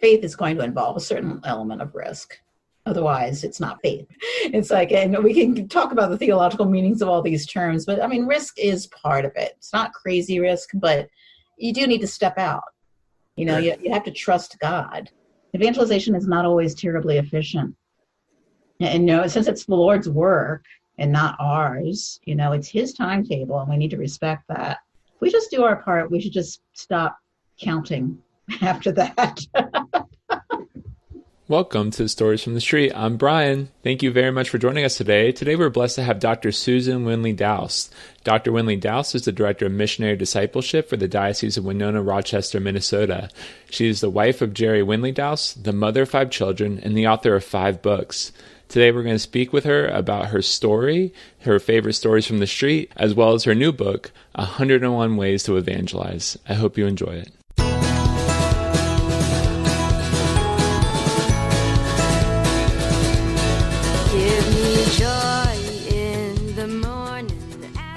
faith is going to involve a certain element of risk. Otherwise, it's not faith. It's like, and we can talk about the theological meanings of all these terms, but I mean, risk is part of it. It's not crazy risk, but you do need to step out. You know, you have to trust God. Evangelization is not always terribly efficient. And, you know, since it's the Lord's work and not ours, you know, it's his timetable, and we need to respect that. If we just do our part, we should just stop counting after that. Welcome to Stories from the Street. I'm Brian. Thank you very much for joining us today. Today we're blessed to have Dr. Susan Windley-Daoust. Dr. Windley-Daoust is the Director of Missionary Discipleship for the Diocese of Winona-Rochester, Minnesota. She is the wife of Jerry Windley-Daoust, the mother of 5 children, and the author of 5 books. Today we're going to speak with her about her story, her favorite stories from the street, as well as her new book, 101 Ways to Evangelize. I hope you enjoy it.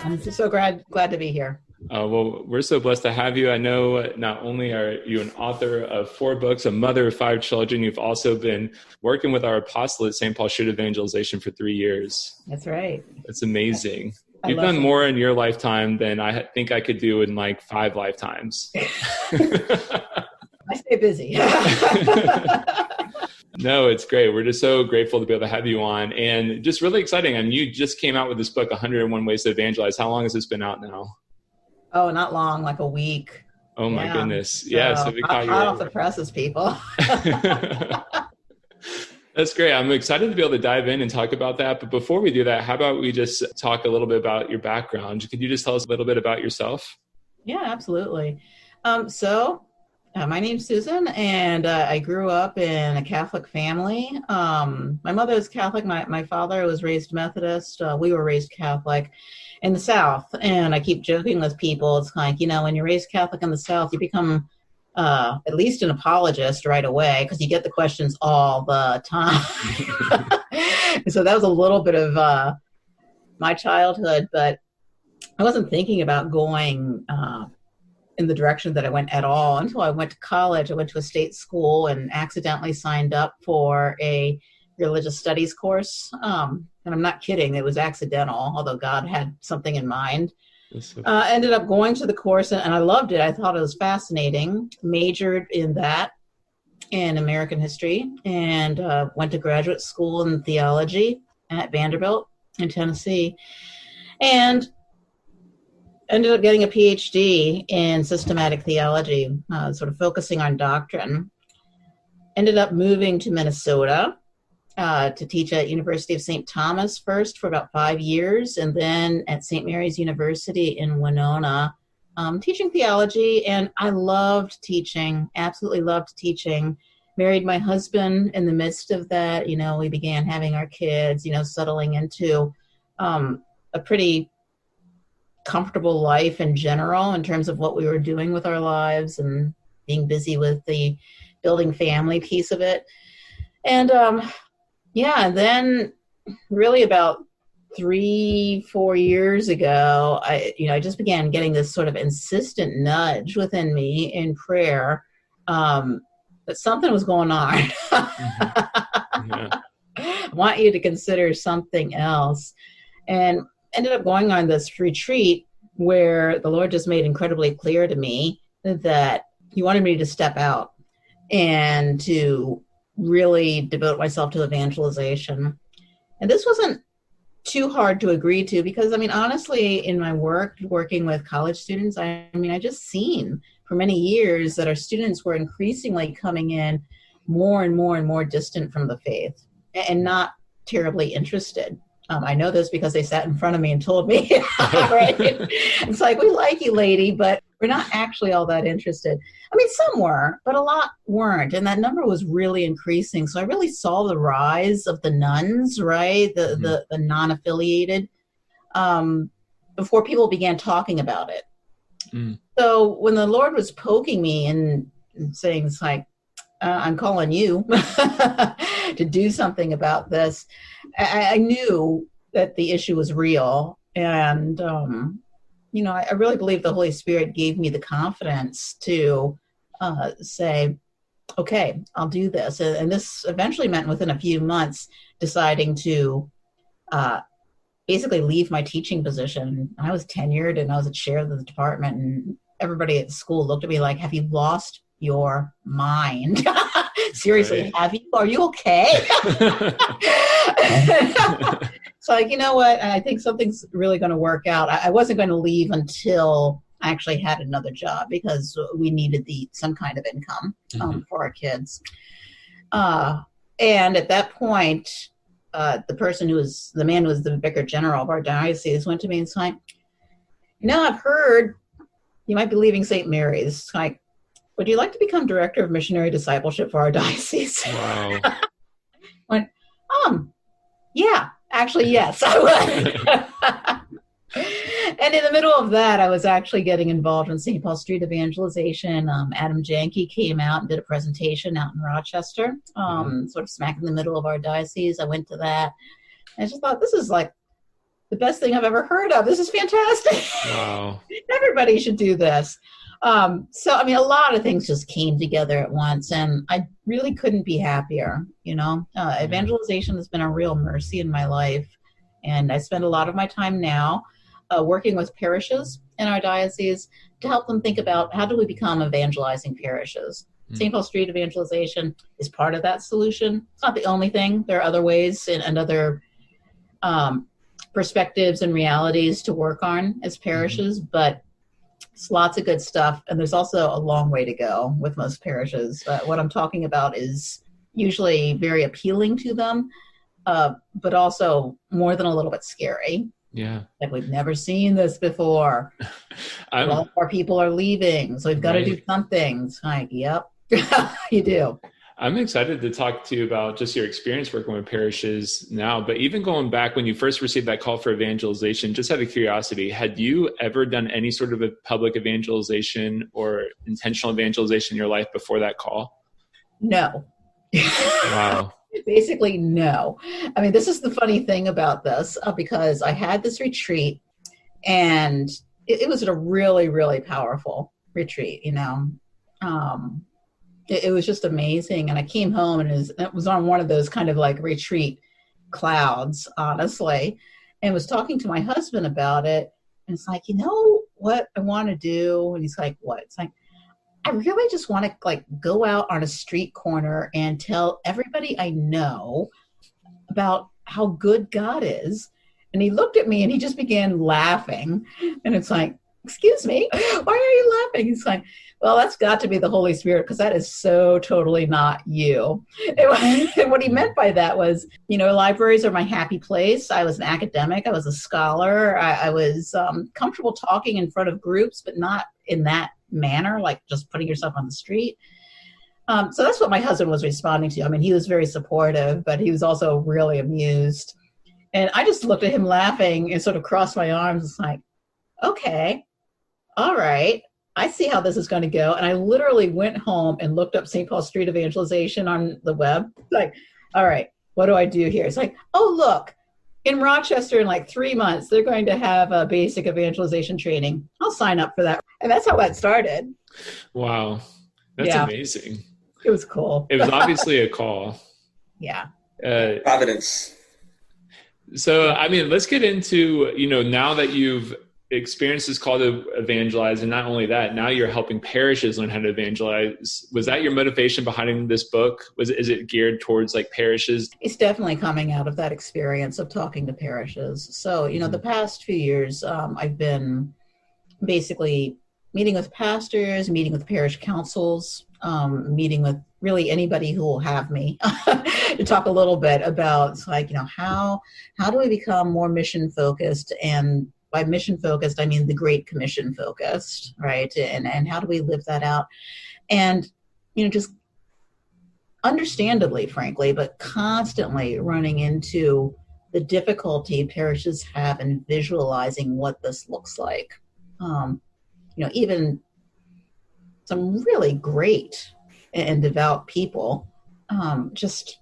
I'm so glad to be here. Well, we're so blessed to have you. I know not only are you an author of 4 books, a mother of 5 children, you've also been working with our apostle at St. Paul Street Evangelization for 3 years. That's right. That's amazing. You've done more in your lifetime than I think I could do in like 5 lifetimes. I stay busy. No, it's great. We're just so grateful to be able to have you on, and just really exciting. And you just came out with this book, 101 Ways to Evangelize. How long has this been out now? Oh, not long, like a week. Oh my goodness. Yeah. So we caught you hot off the presses, people. That's great. I'm excited to be able to dive in and talk about that. But before we do that, how about we just talk a little bit about your background? Could you just tell us a little bit about yourself? Yeah, absolutely. My name's Susan, and I grew up in a Catholic family. My mother is Catholic. My father was raised Methodist. We were raised Catholic in the South. And I keep joking with people. It's like, you know, when you're raised Catholic in the South, you become at least an apologist right away, because you get the questions all the time. So that was a little bit of my childhood, but I wasn't thinking about going in the direction that I went at all until I went to college. I went to a state school and accidentally signed up for a religious studies course. And I'm not kidding. It was accidental, although God had something in mind. Ended up going to the course, and I loved it. I thought it was fascinating. Majored in that, in American history, and went to graduate school in theology at Vanderbilt in Tennessee. And ended up getting a PhD in systematic theology, sort of focusing on doctrine. Ended up moving to Minnesota to teach at University of St. Thomas first for about 5 years, and then at St. Mary's University in Winona, teaching theology. And I loved teaching, absolutely loved teaching. Married my husband in the midst of that. You know, we began having our kids, you know, settling into a pretty comfortable life in general in terms of what we were doing with our lives and being busy with the building family piece of it. And then really about 3-4 years ago, I just began getting this sort of insistent nudge within me in prayer that something was going on. Yeah. I want you to consider something else. And ended up going on this retreat where the Lord just made incredibly clear to me that he wanted me to step out and to really devote myself to evangelization. And this wasn't too hard to agree to, because, I mean, honestly, in my work, working with college students, I just seen for many years that our students were increasingly coming in more and more and more distant from the faith and not terribly interested. I know this because they sat in front of me and told me, right? It's like, we like you, lady, but we're not actually all that interested. I mean, some were, but a lot weren't. And that number was really increasing. So I really saw the rise of the nuns, right? The non-affiliated, before people began talking about it. Mm. So when the Lord was poking me and saying, it's like, I'm calling you to do something about this, I knew that the issue was real. And, I really believe the Holy Spirit gave me the confidence to say, okay, I'll do this. And this eventually meant within a few months deciding to basically leave my teaching position. I was tenured and I was a chair of the department, and everybody at school looked at me like, have you lost your mind? Seriously, Right. have you? Are you okay? So like, you know what? I think something's really going to work out. I wasn't going to leave until I actually had another job because we needed some kind of income for our kids. And at that point, the man who was the vicar general of our diocese went to me and was like, I've heard you might be leaving St. Mary's. It's like, would you like to become Director of Missionary Discipleship for our diocese? Wow. Went, yeah, actually, yes, I would. And in the middle of that, I was actually getting involved in St. Paul Street evangelization. Adam Janke came out and did a presentation out in Rochester, sort of smack in the middle of our diocese. I went to that. I just thought, this is like the best thing I've ever heard of. This is fantastic. Wow. Everybody should do this. So, I mean, a lot of things just came together at once, and I really couldn't be happier. Evangelization has been a real mercy in my life, and I spend a lot of my time now working with parishes in our diocese to help them think about how do we become evangelizing parishes. St. Paul Street evangelization is part of that solution. It's not the only thing. There are other ways and other perspectives and realities to work on as parishes, but it's lots of good stuff. And there's also a long way to go with most parishes. What I'm talking about is usually very appealing to them, but also more than a little bit scary. Yeah. Like, we've never seen this before. A lot more people are leaving, so we've got to do something. It's like, yep, you do. I'm excited to talk to you about just your experience working with parishes now, but even going back when you first received that call for evangelization, just out of curiosity, had you ever done any sort of a public evangelization or intentional evangelization in your life before that call? No. Wow. Basically, no. I mean, this is the funny thing about this, because I had this retreat, and it was a really, really powerful retreat, It was just amazing. And I came home, and it was on one of those kind of like retreat clouds, honestly, and was talking to my husband about it. And it's like, what I want to do? And he's like, what? It's like, I really just want to like go out on a street corner and tell everybody I know about how good God is. And he looked at me and he just began laughing. And it's like, excuse me, why are you laughing? He's like, well, that's got to be the Holy Spirit, because that is so totally not you. And what he meant by that was, libraries are my happy place. I was an academic. I was a scholar. I was comfortable talking in front of groups, but not in that manner, like just putting yourself on the street. So that's what my husband was responding to. I mean, he was very supportive, but he was also really amused. And I just looked at him laughing and sort of crossed my arms. It's like, okay, all right, I see how this is going to go. And I literally went home and looked up St. Paul Street evangelization on the web. Like, all right, what do I do here? It's like, oh, look, in Rochester in like 3 months, they're going to have a basic evangelization training. I'll sign up for that. And that's how that started. Wow. That's amazing. It was cool. It was obviously a call. Yeah. Providence. So, I mean, let's get into, now that you've experienced this call to evangelize, and not only that, now you're helping parishes learn how to evangelize. Was that your motivation behind this book? Is it geared towards like parishes? It's definitely coming out of that experience of talking to parishes. So, the past few years, I've been basically meeting with pastors, meeting with parish councils, meeting with really anybody who will have me to talk a little bit about, how do we become more mission focused? And by mission focused, I mean the Great Commission focused, right? And how do we live that out? And, just understandably, frankly, but constantly running into the difficulty parishes have in visualizing what this looks like. Even some really great and devout people just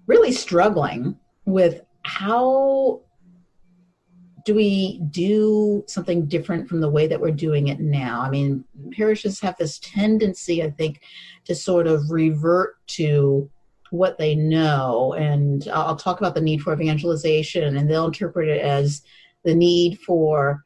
really struggling with how do we do something different from the way that we're doing it now? I mean, parishes have this tendency, I think, to sort of revert to what they know. And I'll talk about the need for evangelization, and they'll interpret it as the need for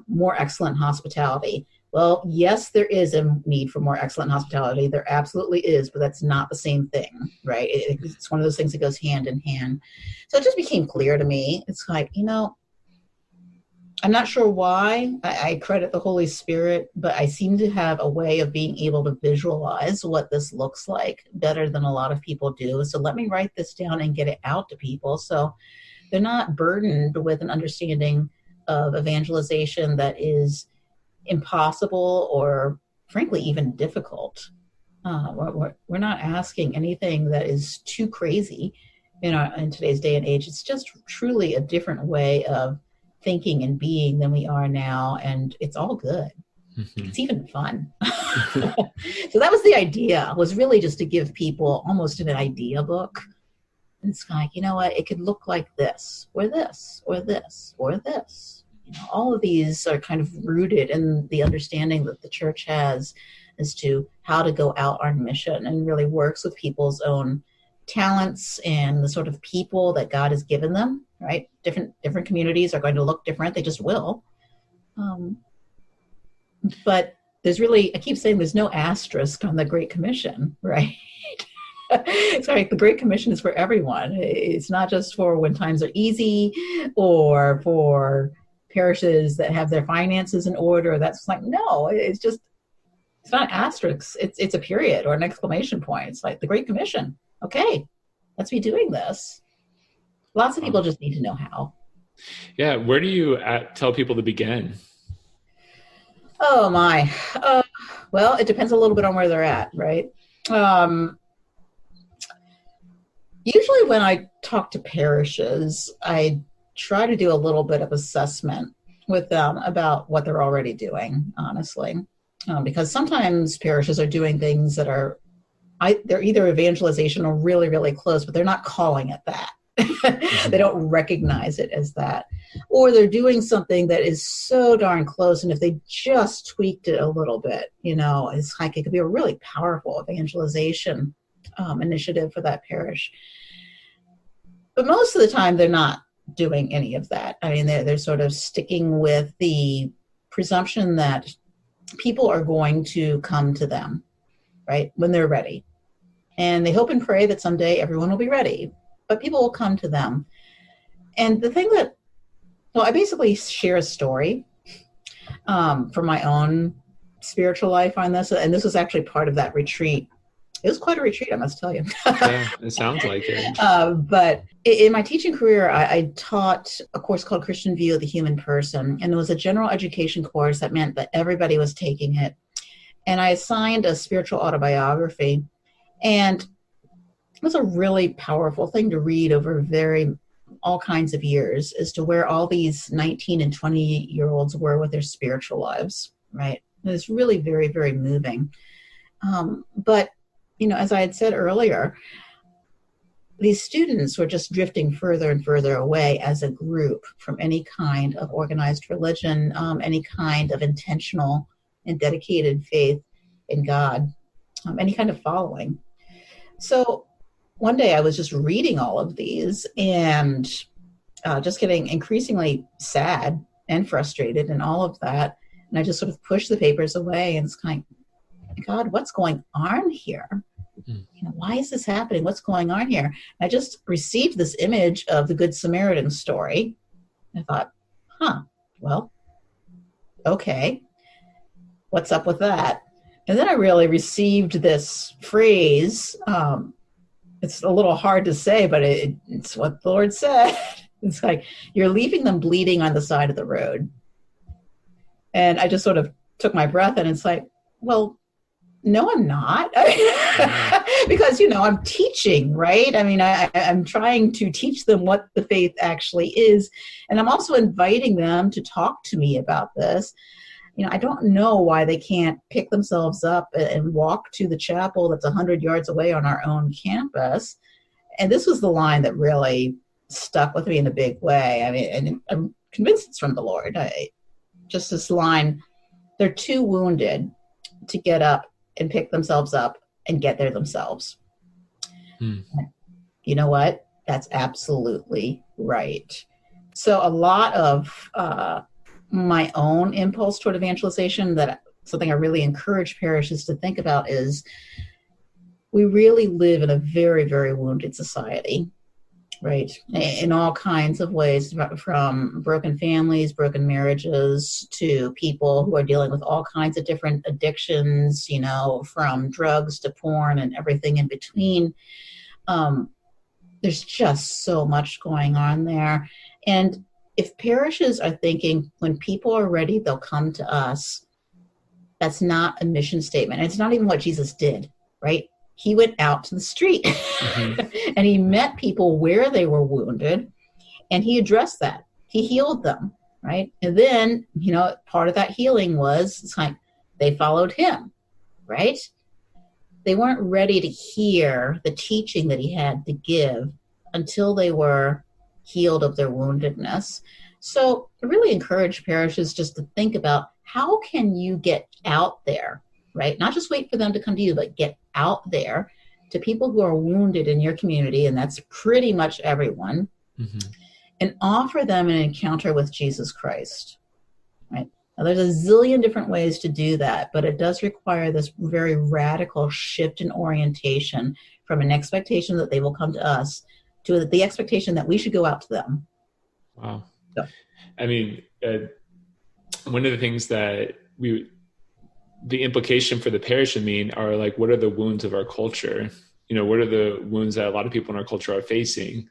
more excellent hospitality. Well, yes, there is a need for more excellent hospitality. There absolutely is, but that's not the same thing, right? It's one of those things that goes hand in hand. So it just became clear to me. It's like, I'm not sure why. I credit the Holy Spirit, but I seem to have a way of being able to visualize what this looks like better than a lot of people do. So let me write this down and get it out to people so they're not burdened with an understanding of evangelization that is impossible or frankly even difficult. We're not asking anything that is too crazy in today's day and age. It's just truly a different way of thinking and being than we are now, and it's all good. Mm-hmm. It's even fun. So that was the idea, was really just to give people almost an idea book. And it's like, you know what, it could look like this, or this, or this, or this. All of these are kind of rooted in the understanding that the church has as to how to go out on mission, and really works with people's own talents and the sort of people that God has given them, right? Different communities are going to look different. They just will. But there's really, I keep saying there's no asterisk on the Great Commission, right? Sorry, the Great Commission is for everyone. It's not just for when times are easy or for parishes that have their finances in order. That's like, no, it's not asterisks. It's a period or an exclamation point. It's like the Great Commission. Okay, let's be doing this. Lots of people just need to know how. Yeah, where do you tell people to begin? Oh my. Well, it depends a little bit on where they're at, right? Usually when I talk to parishes, I try to do a little bit of assessment with them about what they're already doing, honestly. Because sometimes parishes are doing things that are, they're either evangelization or really, really close, but they're not calling it that. They don't recognize it as that. Or they're doing something that is so darn close, and if they just tweaked it a little bit, it's like it could be a really powerful evangelization initiative for that parish. But most of the time, they're not doing any of that. I mean, they're sort of sticking with the presumption that people are going to come to them, right, when they're ready. And they hope and pray that someday everyone will be ready, but people will come to them. And the thing that, I basically share a story from my own spiritual life on this, and this was actually part of that retreat. It was quite a retreat, I must tell you. Yeah, it sounds like it. But in my teaching career, I taught a course called Christian View of the Human Person, and it was a general education course that meant that everybody was taking it. And I assigned a spiritual autobiography, and it was a really powerful thing to read over all kinds of years as to where all these 19 and 20-year-olds were with their spiritual lives, right? It was really very, very moving. But as I had said earlier, these students were just drifting further and further away as a group from any kind of organized religion, any kind of intentional and dedicated faith in God, any kind of following. So one day I was just reading all of these and just getting increasingly sad and frustrated and all of that. And I just sort of pushed the papers away, and it's kind of, God, what's going on here? Why is this happening? What's going on here? I just received this image of the Good Samaritan story. I thought, well, okay, what's up with that? And then I really received this phrase. It's a little hard to say, but it's what the Lord said. It's like, you're leaving them bleeding on the side of the road. And I just sort of took my breath, and it's like, well, no, I'm not. Because, I'm teaching, right? I mean, I'm trying to teach them what the faith actually is. And I'm also inviting them to talk to me about this. I don't know why they can't pick themselves up and walk to the chapel that's 100 yards away on our own campus. And this was the line that really stuck with me in a big way. I mean, and I'm convinced it's from the Lord. Just this line, they're too wounded to get up and pick themselves up and get there themselves. You know what? That's absolutely right. So a lot of my own impulse toward evangelization, that something I really encourage parishes to think about, is we really live in a very, very wounded society, right? In all kinds of ways, from broken families, broken marriages, to people who are dealing with all kinds of different addictions, from drugs to porn and everything in between. There's just so much going on there. And if parishes are thinking, when people are ready, they'll come to us, that's not a mission statement. And it's not even what Jesus did, right? He went out to the street and he met people where they were wounded, and he addressed that. He healed them, right? And then, part of that healing was, it's like they followed him, right? They weren't ready to hear the teaching that he had to give until they were healed of their woundedness. So I really encourage parishes just to think about, how can you get out there, right? Not just wait for them to come to you, but get out there to people who are wounded in your community, and that's pretty much everyone, and offer them an encounter with Jesus Christ, right? Now, there's a zillion different ways to do that, but it does require this very radical shift in orientation from an expectation that they will come to us to the expectation that we should go out to them. Wow. So. I mean, one of the things that the implication for the parish, are like, what are the wounds of our culture? What are the wounds that a lot of people in our culture are facing?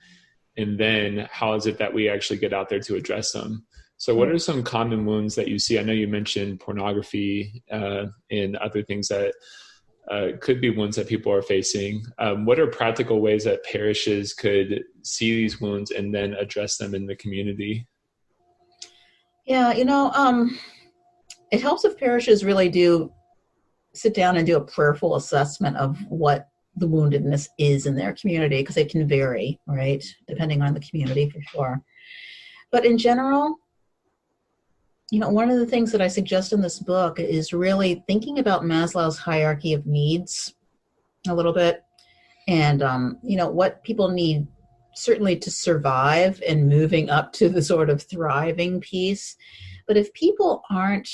And then how is it that we actually get out there to address them? So what are some common wounds that you see? I know you mentioned pornography and other things that could be wounds that people are facing. What are practical ways that parishes could see these wounds and then address them in the community? Yeah, it helps if parishes really do sit down and do a prayerful assessment of what the woundedness is in their community, because it can vary, right, depending on the community, for sure. But in general, one of the things that I suggest in this book is really thinking about Maslow's hierarchy of needs a little bit, and what people need certainly to survive, and moving up to the sort of thriving piece. But if people aren't,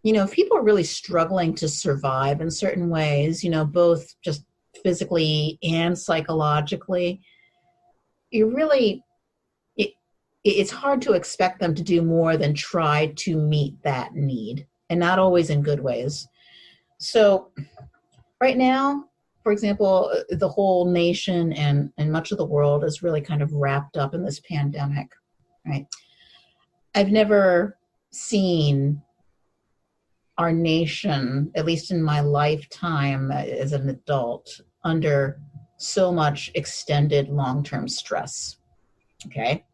if people are really struggling to survive in certain ways, both just physically and psychologically, it's hard to expect them to do more than try to meet that need, and not always in good ways. So right now, for example, the whole nation and much of the world is really kind of wrapped up in this pandemic, right? I've never seen our nation, at least in my lifetime as an adult, under so much extended long-term stress, okay?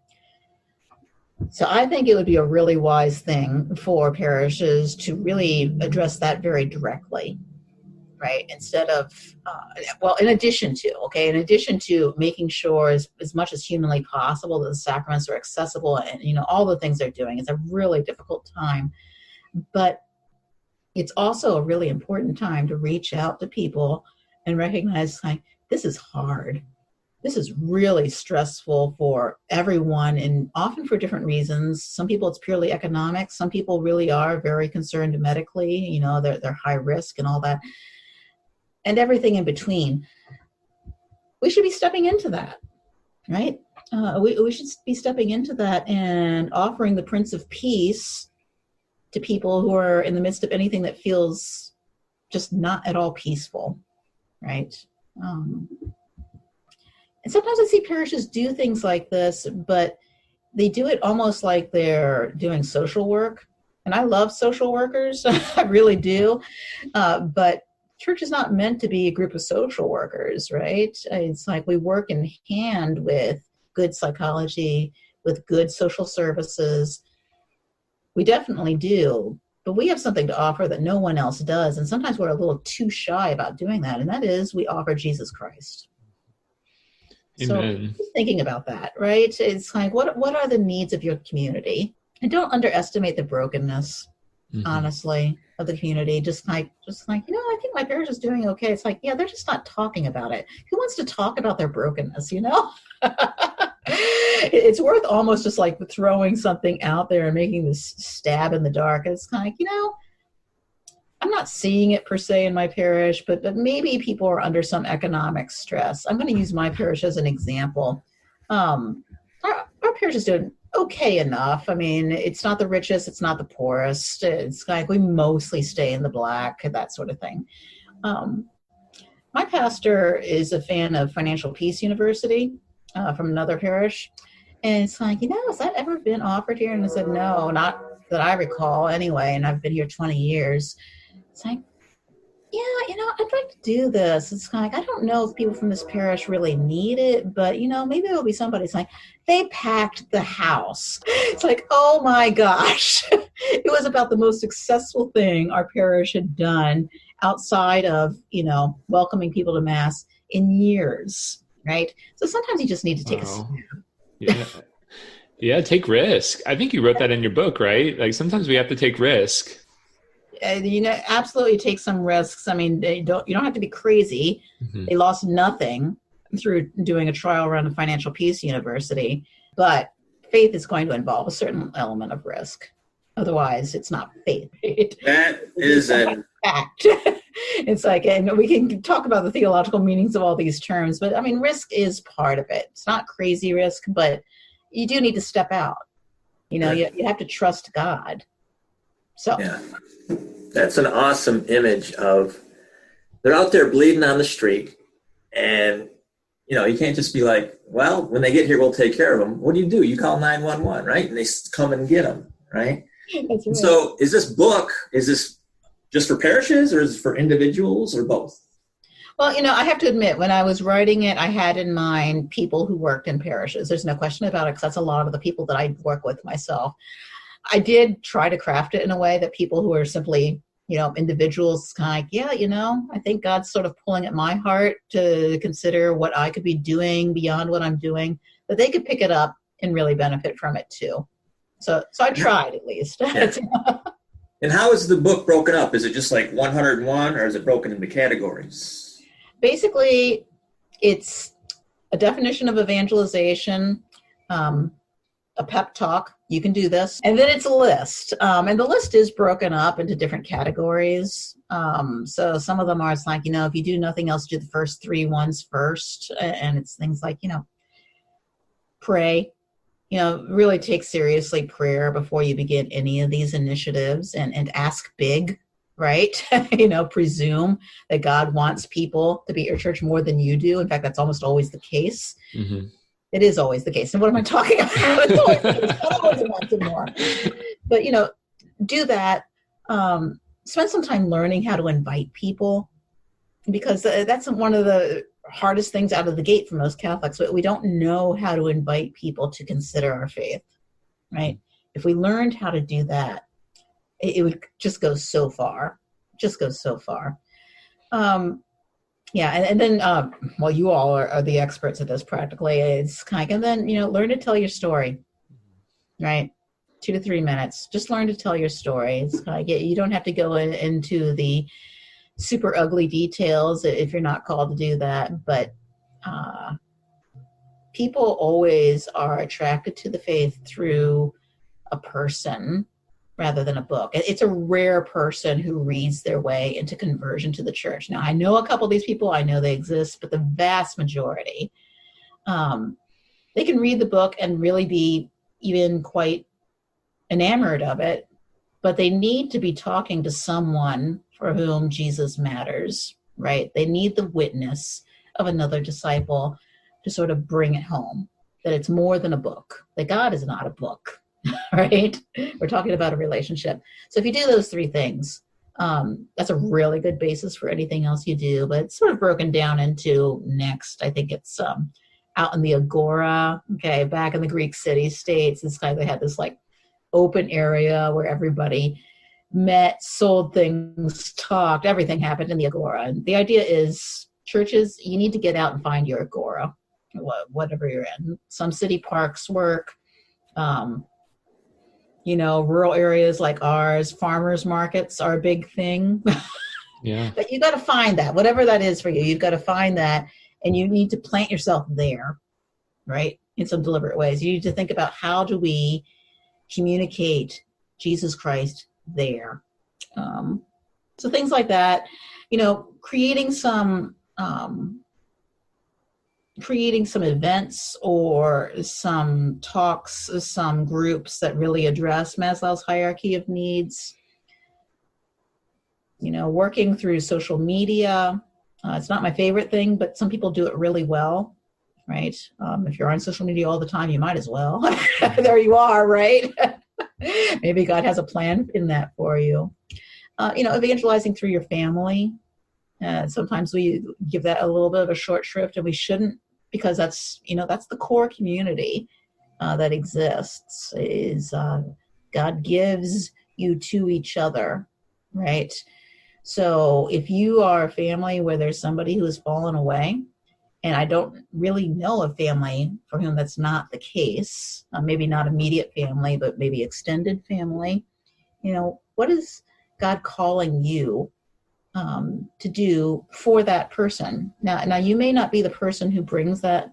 So I think it would be a really wise thing for parishes to really address that very directly, right? Instead of, in addition to making sure as much as humanly possible that the sacraments are accessible, and, all the things they're doing. It's a really difficult time, but it's also a really important time to reach out to people and recognize, like, this is hard. This is really stressful for everyone, and often for different reasons. Some people it's purely economic. Some people really are very concerned medically, they're high risk and all that, and everything in between. We should be stepping into that, right? We should be stepping into that and offering the Prince of Peace to people who are in the midst of anything that feels just not at all peaceful, right? And sometimes I see parishes do things like this, but they do it almost like they're doing social work. And I love social workers, I really do. But church is not meant to be a group of social workers, right? It's like we work in hand with good psychology, with good social services. We definitely do. But we have something to offer that no one else does. And sometimes we're a little too shy about doing that. And that is, we offer Jesus Christ. So Amen. just thinking about that, right? It's like, what are the needs of your community? And don't underestimate the brokenness, honestly, of the community. Just like, I think my parish is doing okay. It's like, yeah, they're just not talking about it. Who wants to talk about their brokenness, It's worth almost just like throwing something out there and making this stab in the dark. It's kind of like, I'm not seeing it per se in my parish, but maybe people are under some economic stress. I'm going to use my parish as an example. Our parish is doing okay enough. I mean, it's not the richest, it's not the poorest. It's like we mostly stay in the black, that sort of thing. My pastor is a fan of Financial Peace University from another parish. And it's like, has that ever been offered here? And I said, no, not that I recall anyway. And I've been here 20 years. It's like, yeah, I'd like to do this. It's kind of like, I don't know if people from this parish really need it, but, maybe there'll be somebody. It's like, they packed the house. It's like, oh my gosh. It was about the most successful thing our parish had done outside of, welcoming people to Mass in years, right? So sometimes you just need to take a step. Yeah. Yeah, take risk. I think you wrote that in your book, right? Like sometimes we have to take risk. Absolutely take some risks. I mean, you don't have to be crazy. They lost nothing through doing a trial run of Financial Peace University, but faith is going to involve a certain element of risk. Otherwise, it's not faith. That is a fact. It's like, and we can talk about the theological meanings of all these terms, but I mean, risk is part of it. It's not crazy risk, but you do need to step out. You have to trust God. So. Yeah. That's an awesome image of they're out there bleeding on the street, and you can't just be like, well, when they get here, we'll take care of them. What do? You call 911, right? And they come and get them, right? That's right. So is this just for parishes, or is it for individuals, or both? Well, I have to admit, when I was writing it, I had in mind people who worked in parishes. There's no question about it, because that's a lot of the people that I work with myself. I did try to craft it in a way that people who are simply, individuals kind of like, I think God's sort of pulling at my heart to consider what I could be doing beyond what I'm doing, that they could pick it up and really benefit from it too. So I tried at least. Yeah. And how is the book broken up? Is it just like 101, or is it broken into categories? Basically, it's a definition of evangelization, a pep talk. You can do this. And then it's a list. And the list is broken up into different categories. So some of them are, it's like, if you do nothing else, do the first 3 ones first. And it's things like, pray, really take seriously prayer before you begin any of these initiatives, and ask big, right? Presume that God wants people to be at your church more than you do. In fact, that's almost always the case. Mm-hmm. It is always the case. And what am I talking about? It's always the case. God always wants it more. But, do that. Spend some time learning how to invite people, because that's one of the hardest things out of the gate for most Catholics. We don't know how to invite people to consider our faith, right? If we learned how to do that, it would just go so far. Yeah, and then, you all are the experts at this practically. It's kind of, and then, learn to tell your story, right? 2 to 3 minutes. Just learn to tell your story. It's kind of, you don't have to go into the super ugly details if you're not called to do that. But people always are attracted to the faith through a person rather than a book. It's a rare person who reads their way into conversion to the church. Now, I know a couple of these people, I know they exist, but the vast majority, they can read the book and really be even quite enamored of it, but they need to be talking to someone for whom Jesus matters, right? They need the witness of another disciple to sort of bring it home, that it's more than a book, that God is not a book. Right? We're talking about a relationship. So if you do those 3 things, that's a really good basis for anything else you do. But it's sort of broken down into next. I think it's out in the Agora. Okay, back in the Greek city-states, it's kind of, they had this like open area where everybody met, sold things, talked. Everything happened in the Agora. And the idea is, churches, you need to get out and find your Agora. whatever you're in. Some city parks work. Rural areas like ours, farmers markets are a big thing. Yeah. But you got to find that, whatever that is for you, you've got to find that, and you need to plant yourself there, right? In some deliberate ways. You need to think about, how do we communicate Jesus Christ there? So things like that, creating some events or some talks, some groups that really address Maslow's hierarchy of needs. Working through social media. It's not my favorite thing, but some people do it really well, right? If you're on social media all the time, you might as well. There you are, right? Maybe God has a plan in that for you. Evangelizing through your family. Sometimes we give that a little bit of a short shrift, and we shouldn't, because that's the core community that exists. Is God gives you to each other, right? So if you are a family where there's somebody who has fallen away, and I don't really know a family for whom that's not the case, maybe not immediate family, but maybe extended family, what is God calling you to do for that person? Now you may not be the person who brings that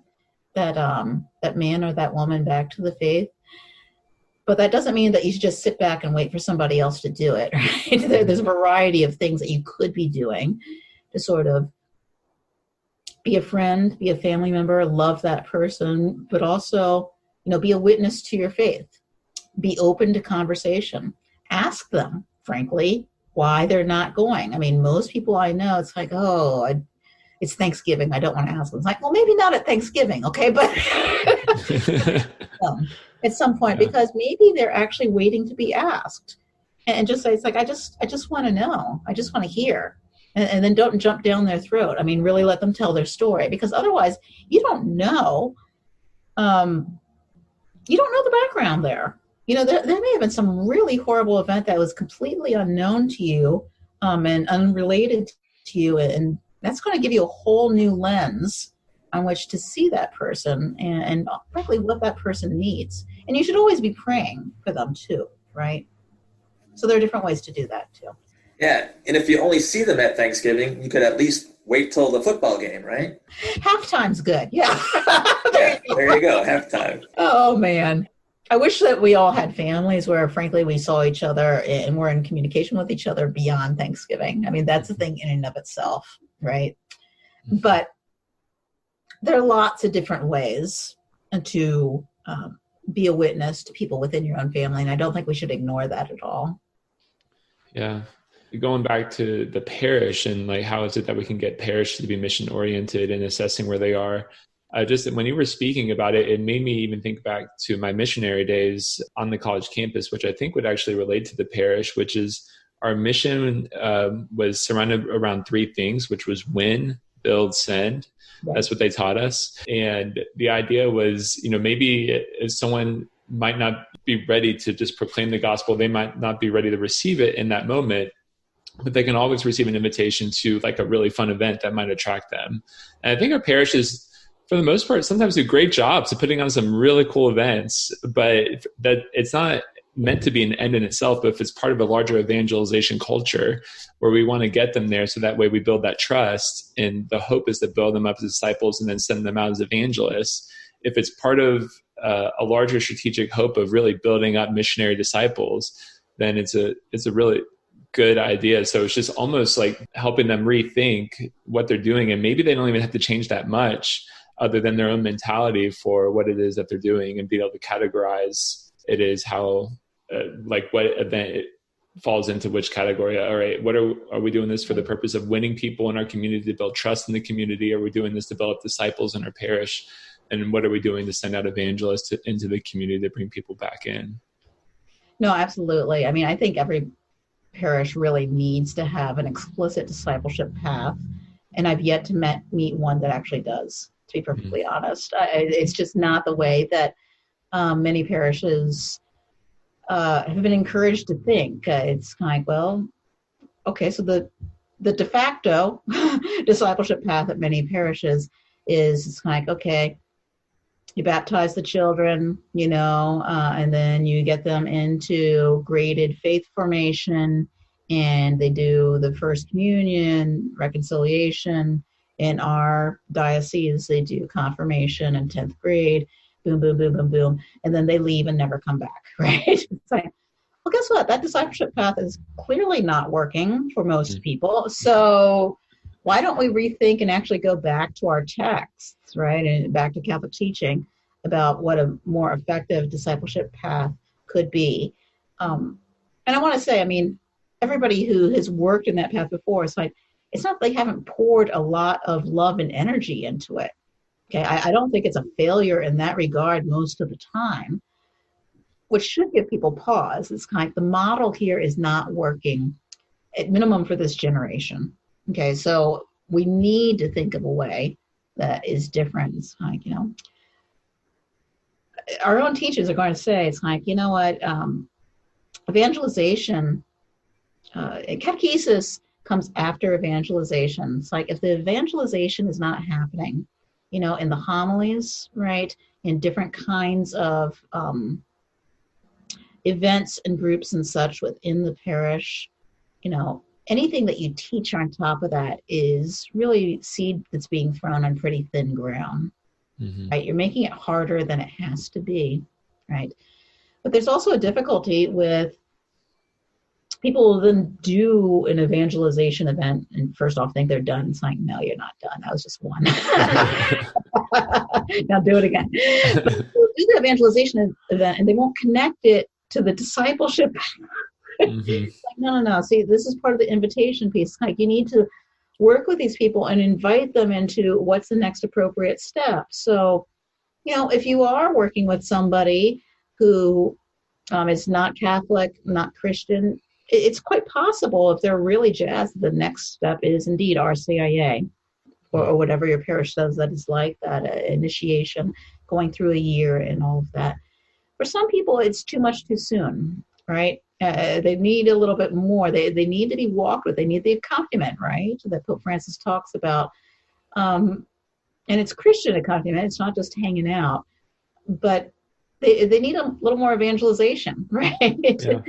man or that woman back to the faith, but that doesn't mean that you should just sit back and wait for somebody else to do it, right? There's a variety of things that you could be doing to sort of be a friend, be a family member, love that person, but also, be a witness to your faith. Be open to conversation. Ask them, frankly, why they're not going. I mean, most people I know, it's like, it's Thanksgiving, I don't want to ask them. It's like, well, maybe not at Thanksgiving, okay? But at some point, because maybe they're actually waiting to be asked. And just say, it's like, I just want to know. I just want to hear. And then don't jump down their throat. I mean, really let them tell their story, because otherwise you don't know. You don't know the background there. There may have been some really horrible event that was completely unknown to you and unrelated to you. And that's going to give you a whole new lens on which to see that person and frankly, what that person needs. And you should always be praying for them too, right? So there are different ways to do that too. Yeah, and if you only see them at Thanksgiving, you could at least wait till the football game, right? Halftime's good, yeah. There you go, halftime. Oh, man. I wish that we all had families where, frankly, we saw each other and were in communication with each other beyond Thanksgiving. I mean, that's a thing in and of itself, right? But there are lots of different ways to be a witness to people within your own family, and I don't think we should ignore that at all. Yeah. Going back to the parish and like, how is it that we can get parish to be mission oriented and assessing where they are? Just when you were speaking about it, it made me even think back to my missionary days on the college campus, which I think would actually relate to the parish, which is our mission was surrounded around three things, which was win, build, send. That's what they taught us. And the idea was, maybe if someone might not be ready to just proclaim the gospel, they might not be ready to receive it in that moment, but they can always receive an invitation to like a really fun event that might attract them. And I think our parishes, for the most part, sometimes do great jobs of putting on some really cool events, but that it's not meant to be an end in itself, but if it's part of a larger evangelization culture where we want to get them there, so that way we build that trust, and the hope is to build them up as disciples and then send them out as evangelists. If it's part of a larger strategic hope of really building up missionary disciples, then it's a really good idea. So it's just almost like helping them rethink what they're doing, and maybe they don't even have to change that much other than their own mentality for what it is that they're doing, and be able to categorize it as how like what event it falls into which category. All right, what are we doing this for the purpose of winning people in our community to build trust in the community? Are we doing this to develop disciples in our parish? And what are we doing to send out evangelists into the community to bring people back in? No, absolutely. I mean, I think every parish really needs to have an explicit discipleship path, and I've yet to meet one that actually does, to be perfectly honest. It's just not the way that many parishes have been encouraged to think. It's kind of like, well, okay, so the de facto discipleship path at many parishes is, it's kind of like, okay, you baptize the children, and then you get them into graded faith formation, and they do the first communion, reconciliation. In our diocese, they do confirmation in 10th grade, boom, boom, boom, boom, boom, and then they leave and never come back, right? It's like, well, guess what? That discipleship path is clearly not working for most people. So why don't we rethink and actually go back to our texts, right? And back to Catholic teaching about what a more effective discipleship path could be. And I want to say, I mean, everybody who has worked in that path before, it's like, it's not they haven't poured a lot of love and energy into it. Okay, I don't think it's a failure in that regard most of the time, which should give people pause. It's kind of the model here is not working, at minimum for this generation. Okay, so we need to think of a way that is different. It's like, our own teachers are going to say, it's like, you know what, evangelization, catechesis comes after evangelization. It's like if the evangelization is not happening, in the homilies, right, in different kinds of events and groups and such within the parish, anything that you teach on top of that is really seed that's being thrown on pretty thin ground, right? You're making it harder than it has to be, right? But there's also a difficulty with people will then do an evangelization event and first off think they're done. It's like, no, you're not done. That was just one. Now do it again. They'll do the evangelization event and they won't connect it to the discipleship. Like, no. See, this is part of the invitation piece. Like, you need to work with these people and invite them into what's the next appropriate step. So, if you are working with somebody who is not Catholic, not Christian, it's quite possible if they're really jazzed, the next step is indeed RCIA or whatever your parish does that is like that initiation, going through a year and all of that. For some people, it's too much too soon, right? They need a little bit more. They need to be walked with. They need the accompaniment, right? That Pope Francis talks about. And it's Christian accompaniment. It's not just hanging out. But they need a little more evangelization, right? Yeah.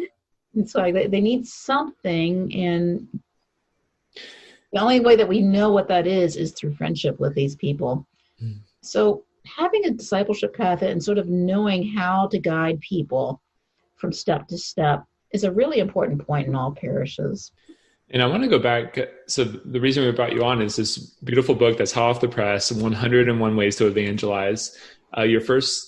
It's like they need something. And the only way that we know what that is through friendship with these people. So having a discipleship path and sort of knowing how to guide people from step to step is a really important point in all parishes. And I want to go back. So the reason we brought you on is this beautiful book that's hot off the press, 101 Ways to Evangelize. Your first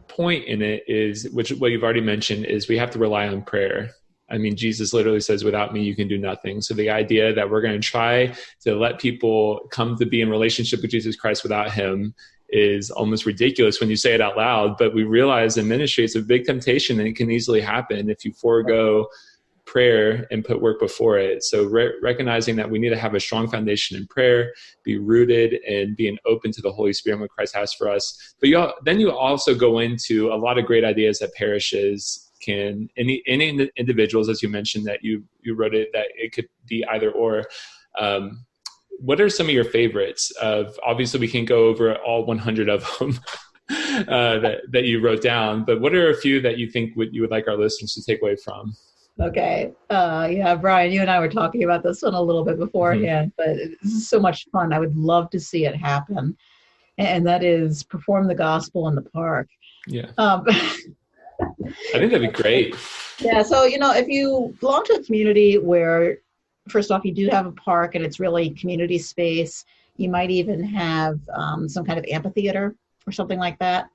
point in it is, which what you've already mentioned, is we have to rely on prayer. I mean, Jesus literally says, without me, you can do nothing. So the idea that we're going to try to let people come to be in relationship with Jesus Christ without him is almost ridiculous when you say it out loud. But we realize in ministry, it's a big temptation and it can easily happen if you forego prayer and put work before it. So recognizing that we need to have a strong foundation in prayer, be rooted and being open to the Holy Spirit and what Christ has for us. But then you also go into a lot of great ideas that parishes can, any individuals, as you mentioned, that you wrote it, that it could be either or. What are some of your favorites? Obviously, we can't go over all 100 of them that you wrote down, but what are a few that you think you would like our listeners to take away from? Okay. Yeah, Brian, you and I were talking about this one a little bit beforehand, but this is so much fun. I would love to see it happen. And that is perform the gospel in the park. Yeah. I think that'd be great. Yeah. So, if you belong to a community where, first off, you do have a park and it's really community space, you might even have some kind of amphitheater or something like that.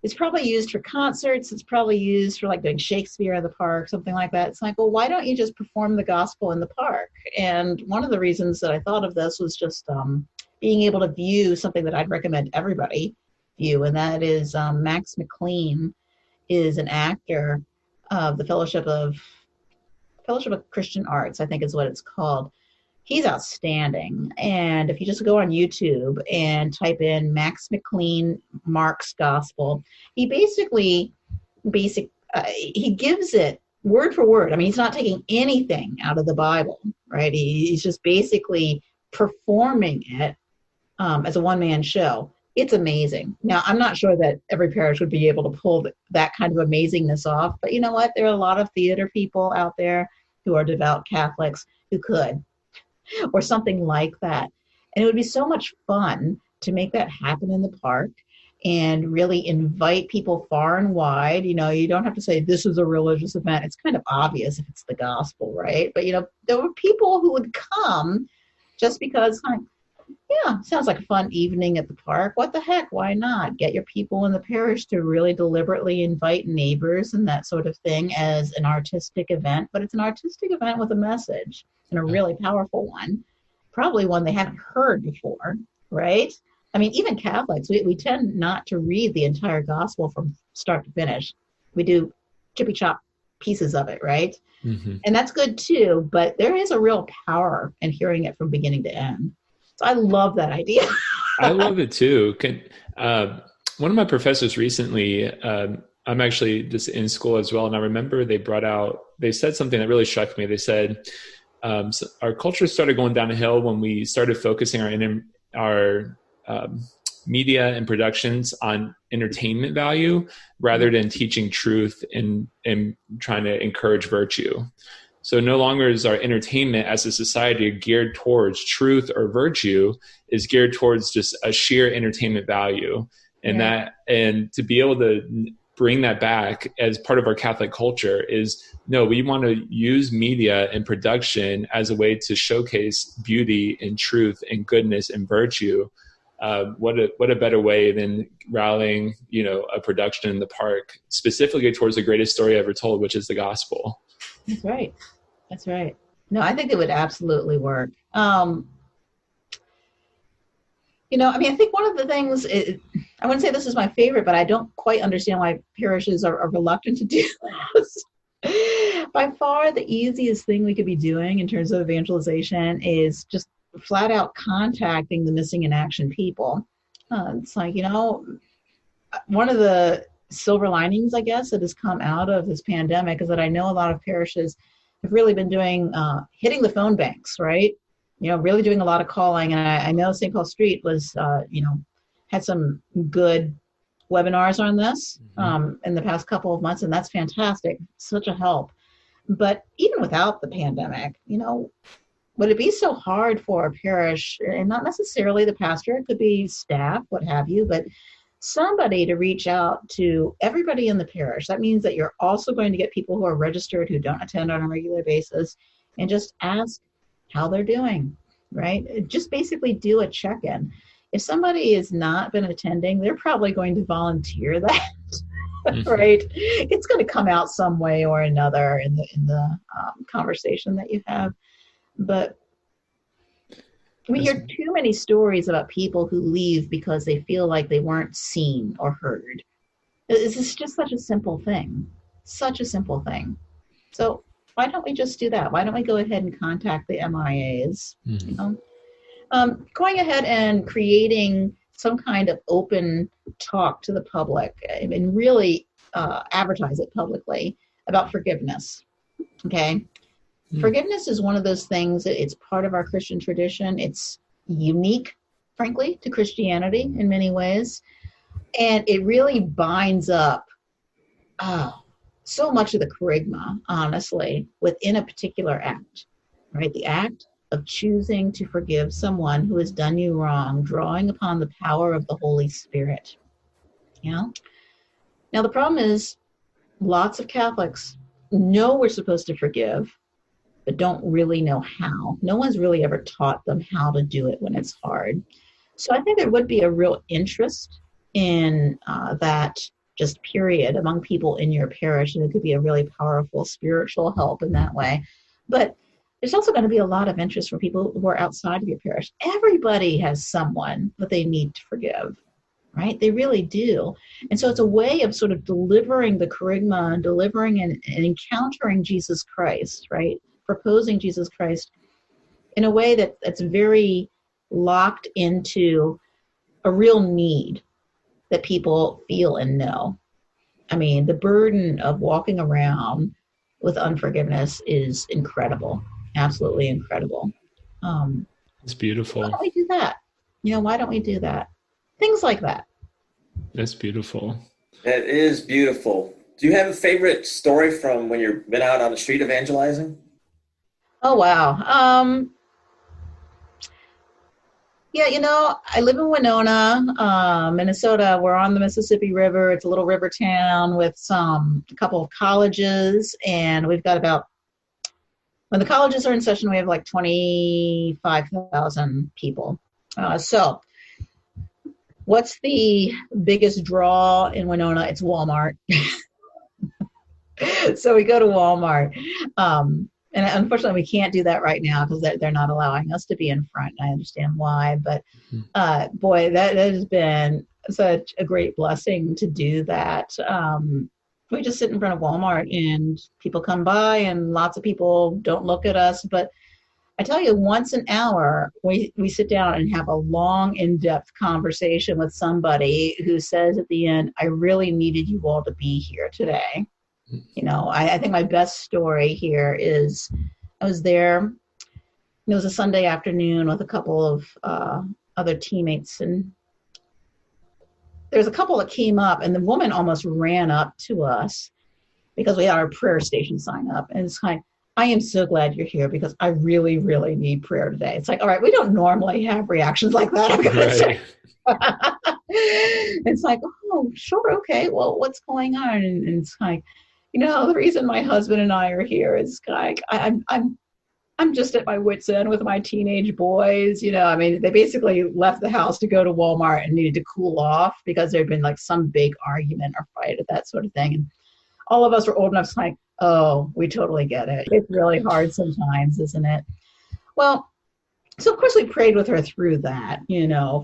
It's probably used for concerts. It's probably used for like doing Shakespeare in the park, something like that. It's like, well, why don't you just perform the gospel in the park? And one of the reasons that I thought of this was just being able to view something that I'd recommend everybody view, and that is Max McLean is an actor of the Fellowship of Christian Arts, I think is what it's called. He's outstanding. And if you just go on YouTube and type in Max McLean, Mark's Gospel, he he gives it word for word. I mean, he's not taking anything out of the Bible, right? He's just basically performing it as a one-man show. It's amazing. Now, I'm not sure that every parish would be able to pull that kind of amazingness off, but you know what? There are a lot of theater people out there who are devout Catholics who could, or something like that. And it would be so much fun to make that happen in the park and really invite people far and wide. You don't have to say this is a religious event. It's kind of obvious if it's the gospel, right? But, there were people who would come just because, yeah, sounds like a fun evening at the park. What the heck? Why not? Get your people in the parish to really deliberately invite neighbors and that sort of thing as an artistic event. But it's an artistic event with a message, and a really powerful one, probably one they haven't heard before, right? I mean, even Catholics, we tend not to read the entire gospel from start to finish. We do chippy chop pieces of it, right? Mm-hmm. And that's good too, but there is a real power in hearing it from beginning to end. So I love that idea. I love it too. One of my professors recently, I'm actually just in school as well, and I remember they said something that really struck me. They said, so our culture started going down a hill when we started focusing our media and productions on entertainment value rather than teaching truth and trying to encourage virtue. So no longer is our entertainment as a society geared towards truth or virtue, is geared towards just a sheer entertainment value. And to be able to bring that back as part of our Catholic culture is, no, we want to use media and production as a way to showcase beauty and truth and goodness and virtue. What a better way than rallying, a production in the park specifically towards the greatest story ever told, which is the gospel. That's right. That's right. No, I think it would absolutely work. I think one of the things, I wouldn't say this is my favorite, but I don't quite understand why parishes are reluctant to do this. By far, the easiest thing we could be doing in terms of evangelization is just flat out contacting the missing in action people. It's like, one of the silver linings, I guess, that has come out of this pandemic is that I know a lot of parishes have really been doing, hitting the phone banks, right? Really doing a lot of calling. And I know St. Paul Street was, had some good webinars on this in the past couple of months, and that's fantastic. Such a help. But even without the pandemic, would it be so hard for a parish, and not necessarily the pastor, it could be staff, what have you, but somebody to reach out to everybody in the parish? That means that you're also going to get people who are registered who don't attend on a regular basis, and just ask how they're doing, right? Just basically do a check-in. If somebody has not been attending, they're probably going to volunteer that, right? It's going to come out some way or another in the conversation that you have. But we hear too many stories about people who leave because they feel like they weren't seen or heard. This is just such a simple thing. Such a simple thing. So why don't we just do that? Why don't we go ahead and contact the MIAs? Going ahead and creating some kind of open talk to the public and really advertise it publicly about forgiveness. Okay. Forgiveness is one of those things that it's part of our Christian tradition. It's unique, frankly, to Christianity in many ways. And it really binds up so much of the charisma, honestly, within a particular act, right? The act of choosing to forgive someone who has done you wrong, drawing upon the power of the Holy Spirit. Now, the problem is lots of Catholics know we're supposed to forgive, but don't really know how. No one's really ever taught them how to do it when it's hard. So I think there would be a real interest in that just period among people in your parish, and it could be a really powerful spiritual help in that way. But there's also going to be a lot of interest from people who are outside of your parish. Everybody has someone that they need to forgive, right? They really do. And so it's a way of sort of delivering the charisma and delivering and encountering Jesus Christ, right? Proposing Jesus Christ in a way that's very locked into a real need that people feel and know. I mean, the burden of walking around with unforgiveness is incredible, absolutely incredible. It's beautiful. Why don't we do that? Why don't we do that? things like that. That's beautiful. That is beautiful. Do you have a favorite story from when you've been out on the street evangelizing? Oh, wow. Yeah, I live in Winona, Minnesota. We're on the Mississippi River. It's a little river town with a couple of colleges, and we've got when the colleges are in session, we have like 25,000 people. So what's the biggest draw in Winona? It's Walmart. So we go to Walmart. And unfortunately, we can't do that right now because they're not allowing us to be in front. I understand why. But boy, that has been such a great blessing to do that. We just sit in front of Walmart and people come by and lots of people don't look at us. But I tell you, once an hour, we sit down and have a long, in-depth conversation with somebody who says at the end, I really needed you all to be here today. I think my best story here is I was there. It was a Sunday afternoon with a couple of other teammates, and there's a couple that came up, and the woman almost ran up to us because we had our prayer station sign up, and it's like, I am so glad you're here because I really, really need prayer today. It's like, all right, we don't normally have reactions like that, I'm going to say. It's like, oh, sure, okay, well, what's going on? And it's like, the reason my husband and I are here is like I'm just at my wit's end with my teenage boys. They basically left the house to go to Walmart and needed to cool off because there'd been like some big argument or fight or that sort of thing. And all of us were old enough to like, oh, we totally get it. It's really hard sometimes, isn't it? Well, so of course we prayed with her through that,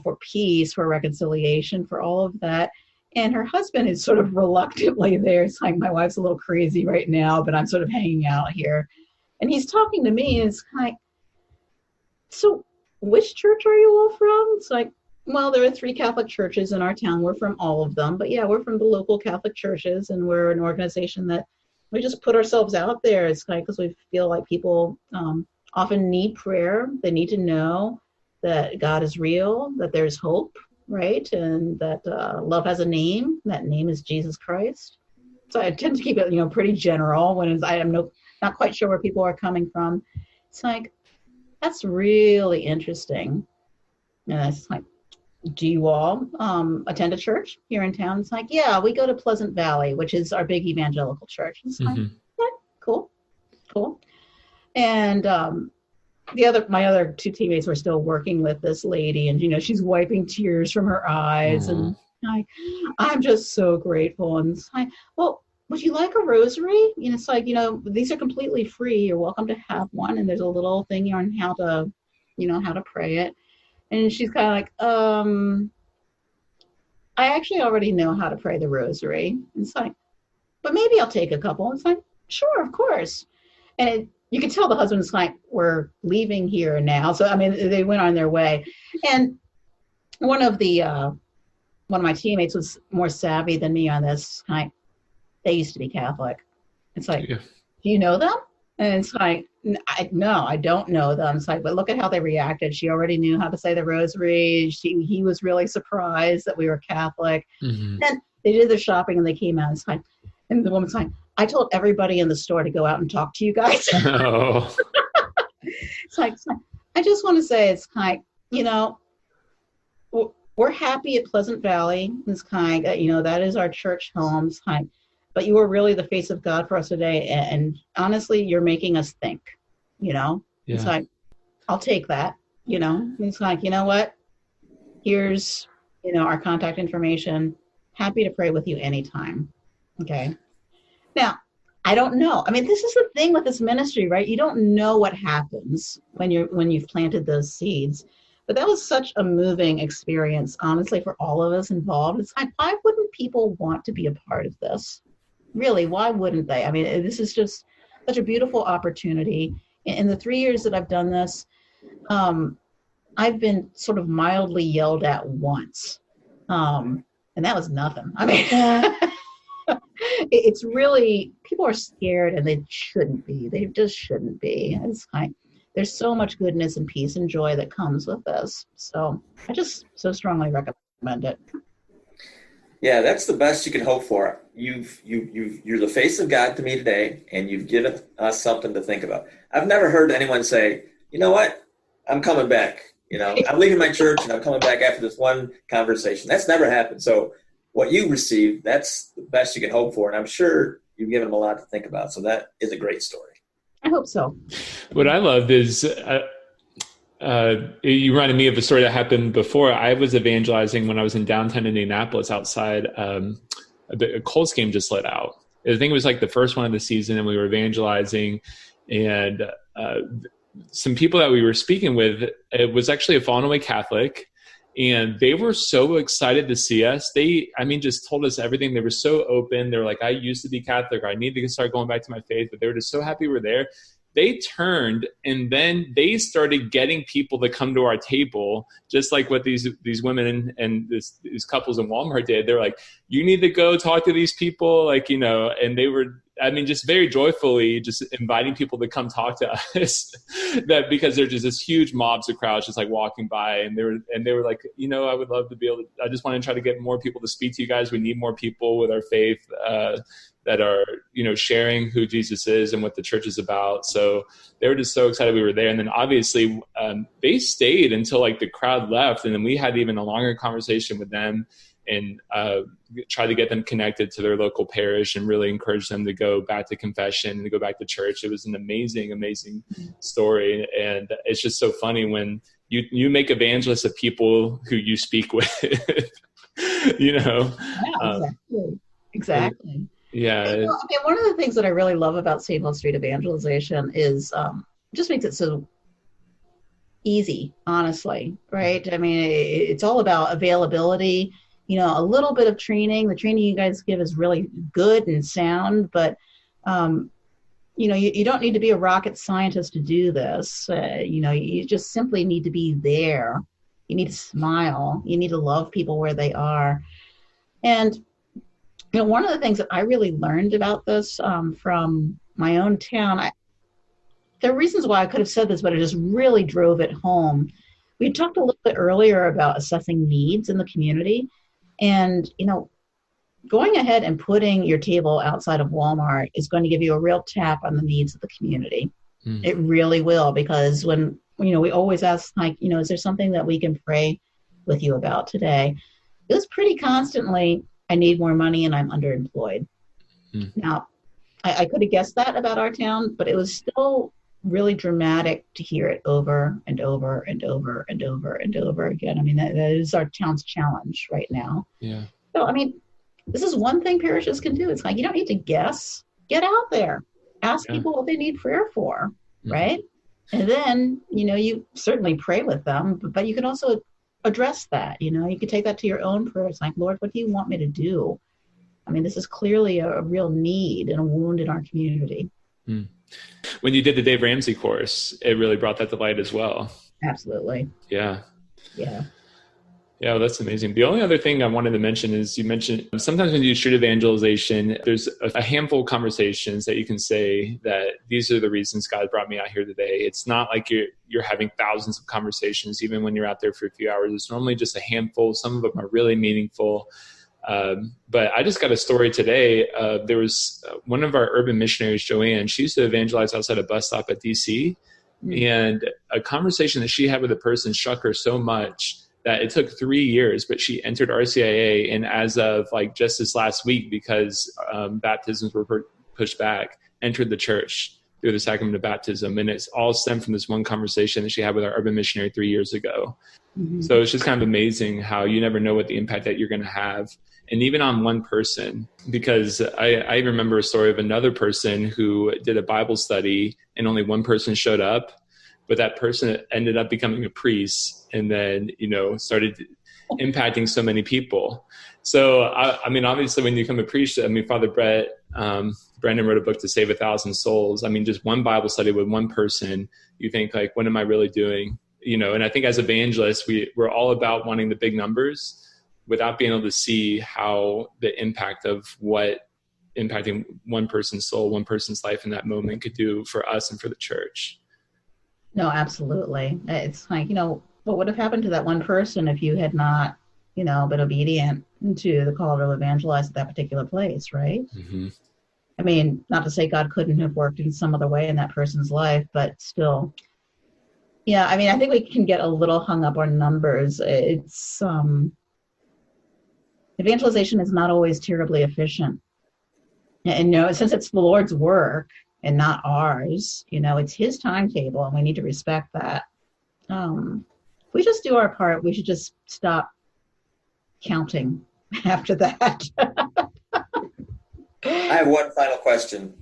for peace, for reconciliation, for all of that. And her husband is sort of reluctantly there. It's like, my wife's a little crazy right now, but I'm sort of hanging out here. And he's talking to me, and it's like, so which church are you all from? It's like, well, there are 3 Catholic churches in our town. We're from all of them. But yeah, we're from the local Catholic churches, and we're an organization that we just put ourselves out there. It's like, because we feel like people often need prayer. They need to know that God is real, that there's hope, right? And that love has a name. That name is Jesus Christ. So I tend to keep it, pretty general when I am not quite sure where people are coming from. It's like, that's really interesting. And it's like, do you all attend a church here in town? It's like, yeah, we go to Pleasant Valley, which is our big evangelical church. It's like, yeah, cool. And my other 2 teammates were still working with this lady, and she's wiping tears from her eyes. And I'm just so grateful. And it's like, well, would you like a rosary? It's like, these are completely free. You're welcome to have one. And there's a little thing on how to pray it. And she's kind of like, I actually already know how to pray the rosary. It's like, but maybe I'll take a couple. It's like, sure, of course. And you can tell the husband's like, we're leaving here now. So, they went on their way. And one of my teammates was more savvy than me on this. They used to be Catholic. It's like, do you know them? And it's like, no, I don't know them. It's like, but look at how they reacted. She already knew how to say the rosary. He was really surprised that we were Catholic. And they did their shopping and they came out. It's like, and the woman's like, I told everybody in the store to go out and talk to you guys. Oh. It's like, I just want to say, it's kind of, we're happy at Pleasant Valley. It's kind of, that is our church home. It's kind of, but you are really the face of God for us today. And honestly, you're making us think, It's like, I'll take that, It's like, you know what? Here's, our contact information. Happy to pray with you anytime. Okay. Now, I don't know. This is the thing with this ministry, right? You don't know what happens when you've planted those seeds. But that was such a moving experience, honestly, for all of us involved. It's like, why wouldn't people want to be a part of this? Really, why wouldn't they? This is just such a beautiful opportunity. In the 3 years that I've done this, I've been sort of mildly yelled at once. And that was nothing. It's really, people are scared and they shouldn't be. They just shouldn't be. It's like, there's so much goodness and peace and joy that comes with this. So I just so strongly recommend. recommend it. Yeah, that's the best you can hope for. You're the face of God to me today, and you've given us something to think about. I've never heard anyone say, you know what, I'm coming back. I'm leaving my church and I'm coming back after this one conversation. That's never happened. So what you received, that's the best you can hope for. And I'm sure you've given them a lot to think about. So that is a great story. I hope so. What I loved is you reminded me of a story that happened before. I was evangelizing when I was in downtown Indianapolis outside a Colts game just let out. I think it was like the first one of the season, and we were evangelizing, and some people that we were speaking with, it was actually a fallen away Catholic, and they were so excited to see us. They just told us everything. They were so open. They were like, I used to be Catholic, or I need to start going back to my faith, but they were just so happy we're there. They turned, and then they started getting people to come to our table, just like what these women and these couples in Walmart did. They're like, you need to go talk to these people, and they were, just very joyfully just inviting people to come talk to us that because there's just this huge mobs of crowds just like walking by, and they were like, I would love to be able to, I just want to try to get more people to speak to you guys. We need more people with our faith, that are, sharing who Jesus is and what the church is about. So they were just so excited we were there. And then obviously they stayed until like the crowd left. And then we had even a longer conversation with them and try to get them connected to their local parish and really encourage them to go back to confession and to go back to church. It was an amazing, amazing story. And it's just so funny when you make evangelists of people who you speak with, Yeah, exactly. Yeah. One of the things that I really love about St. Paul Street evangelization is just makes it so easy, honestly, right? It's all about availability, a little bit of training. The training you guys give is really good and sound, but, you don't need to be a rocket scientist to do this. You just simply need to be there. You need to smile. You need to love people where they are. And one of the things that I really learned about this from my own town, there are reasons why I could have said this, but it just really drove it home. We talked a little bit earlier about assessing needs in the community. And, going ahead and putting your table outside of Walmart is going to give you a real tap on the needs of the community. It really will, because when, we always ask, is there something that we can pray with you about today? It was pretty constantly, I need more money and I'm underemployed. Now, I could have guessed that about our town, but it was still really dramatic to hear it over and over and over and over and over again. That is our town's challenge right now. Yeah. So, this is one thing parishes can do. It's like, you don't need to guess. Get out there. Ask people what they need prayer for, right? And then, you certainly pray with them, but you can also address that. You could take that to your own prayer. It's like, Lord, what do you want me to do? This is clearly a real need and a wound in our community. When you did the Dave Ramsey course, it really brought that to light as well. Absolutely. Yeah. Yeah, well, that's amazing. The only other thing I wanted to mention is you mentioned sometimes when you do street evangelization, there's a handful of conversations that you can say that these are the reasons God brought me out here today. It's not like you're having thousands of conversations, even when you're out there for a few hours. It's normally just a handful. Some of them are really meaningful. But I just got a story today. There was one of our urban missionaries, Joanne. She used to evangelize outside a bus stop at DC. And a conversation that she had with a person struck her so much that it took 3 years, but she entered RCIA, and as of just this last week, because baptisms were pushed back, entered the church through the sacrament of baptism. And it's all stemmed from this one conversation that she had with our urban missionary 3 years ago. So it's just kind of amazing how you never know what the impact that you're going to have. And even on one person, because I remember a story of another person who did a Bible study and only one person showed up, but that person ended up becoming a priest and then, started impacting so many people. So, obviously when you become a priest, Father Brendan wrote a book to save 1,000 souls. Just one Bible study with one person, you think what am I really doing? And I think as evangelists, we're all about wanting the big numbers without being able to see how the impact of what impacting one person's soul, one person's life in that moment could do for us and for the church. No, absolutely. It's what would have happened to that one person if you had not been obedient to the call to evangelize at that particular place, right? Mm-hmm. I mean, not to say God couldn't have worked in some other way in that person's life, but still. Yeah, I mean, I think we can get a little hung up on numbers. It's evangelization is not always terribly efficient. And since it's the Lord's work and not ours, it's his timetable, and we need to respect that. If we just do our part, we should just stop counting after that. I have one final question.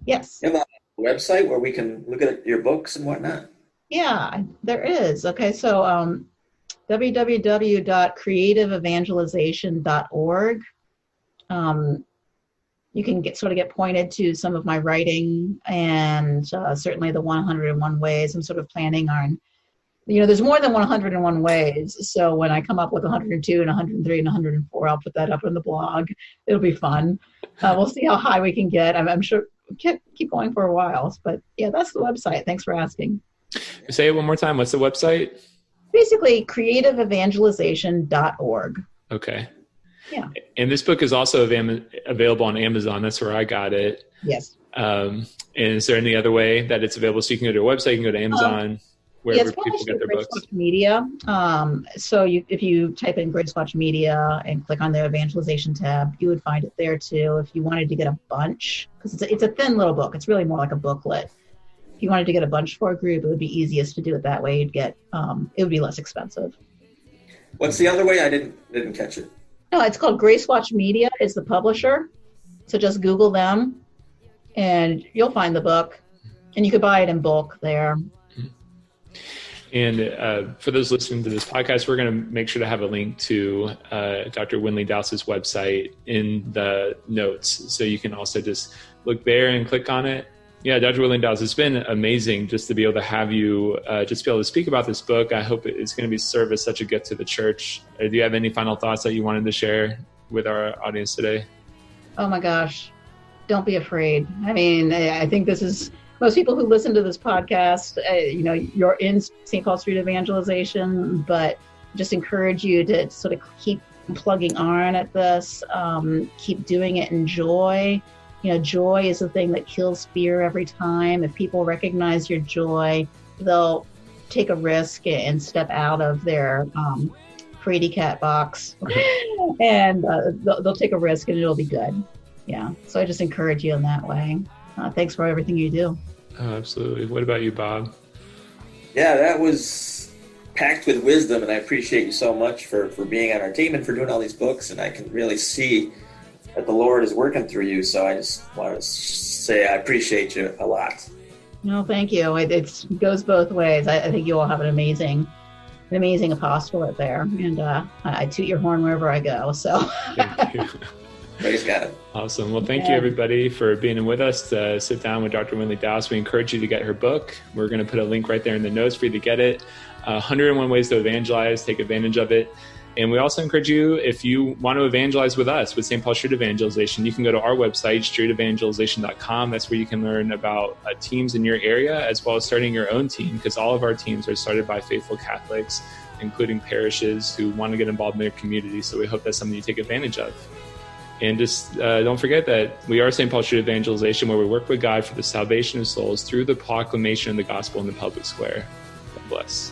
Yes. You have a website where we can look at your books and whatnot? Yeah, there is. Okay, so www.creativeevangelization.org. You can get pointed to some of my writing, and certainly the 101 ways. I'm sort of planning on, there's more than 101 ways. So when I come up with 102 and 103 and 104, I'll put that up on the blog. It'll be fun. We'll see how high we can get. I'm sure keep going for a while. But yeah, that's the website. Thanks for asking. Say it one more time. What's the website? Basically, creativeevangelization.org. Okay. Yeah. And this book is also available on Amazon. That's where I got it. Yes. And is there any other way that it's available? So you can go to a website, you can go to Amazon, wherever people get their books. Watch Media. So if you type in Grace Watch Media and click on the evangelization tab, you would find it there too. If you wanted to get a bunch, because it's a thin little book. It's really more like a booklet. If you wanted to get a bunch for a group, it would be easiest to do it that way. You'd get, it would be less expensive. What's the other way? I didn't catch it. No, it's called Grace Watch Media is the publisher. So just Google them and you'll find the book, and you could buy it in bulk there. And for those listening to this podcast, we're going to make sure to have a link to Dr. Windley-Daoust's website in the notes. So you can also just look there and click on it. Yeah, Dr. Windley-Daoust, it's been amazing just to be able to have you just be able to speak about this book. I hope it's going to serve as such a gift to the church. Do you have any final thoughts that you wanted to share with our audience today? Oh my gosh, don't be afraid. I mean, I think this is, most people who listen to this podcast, you're in St. Paul Street Evangelization, but just encourage you to sort of keep plugging on at this, keep doing it in joy. Joy is the thing that kills fear every time. If people recognize your joy, they'll take a risk and step out of their fraidy cat box and they'll take a risk and it'll be good. Yeah. So I just encourage you in that way. Thanks for everything you do. Oh, absolutely. What about you, Bob? Yeah, that was packed with wisdom, and I appreciate you so much for being on our team and for doing all these books, and I can really see that the Lord is working through you. So I just want to say I appreciate you a lot. No, thank you. It goes both ways. I think you all have an amazing apostolate there, and I toot your horn wherever I go. So thank you. Praise God. Awesome. Well, thank you everybody for being with us to sit down with Dr. Windley-Daoust. We encourage you to get her book. We're going to put a link right there in the notes for you to get it. 101 Ways to Evangelize. Take advantage of it. And we also encourage you, if you want to evangelize with us, with St. Paul Street Evangelization, you can go to our website, streetevangelization.com. That's where you can learn about teams in your area, as well as starting your own team, because all of our teams are started by faithful Catholics, including parishes who want to get involved in their community. So we hope that's something you take advantage of. And just don't forget that we are St. Paul Street Evangelization, where we work with God for the salvation of souls through the proclamation of the gospel in the public square. God bless.